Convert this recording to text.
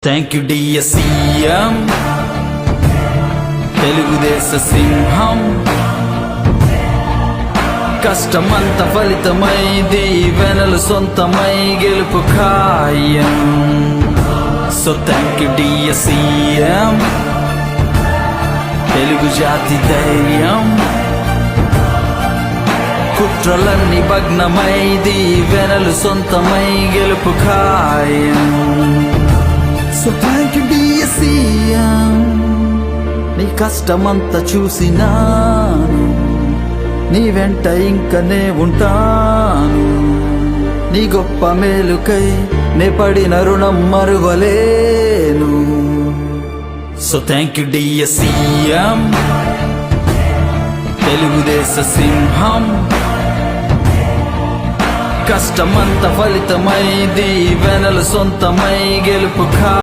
Thank you dear CM తెలుగుదేశ సింహం కష్టమంత ఫలితమై దీవెనలు సొంతమై గెలుపు ఖాయం. So thank you dear CM Telugu జాతి ధైర్యం కుట్రలన్నీ భగ్నమై దీవెనలు సొంతమై గెలుపు ఖాయం. So thank you dear CM నీ కష్టమంతా చూసినాను, నీ వెంట ఇంకనే ఉంటాను, నీ గొప్ప మేలుకై నే పడిన రుణం మరువలేను. So thank you dear CM తెలుగుదేశ సింహం కష్టమంత ఫలితమై దీవెనలు సొంతమై గెలుపు ఖాయం.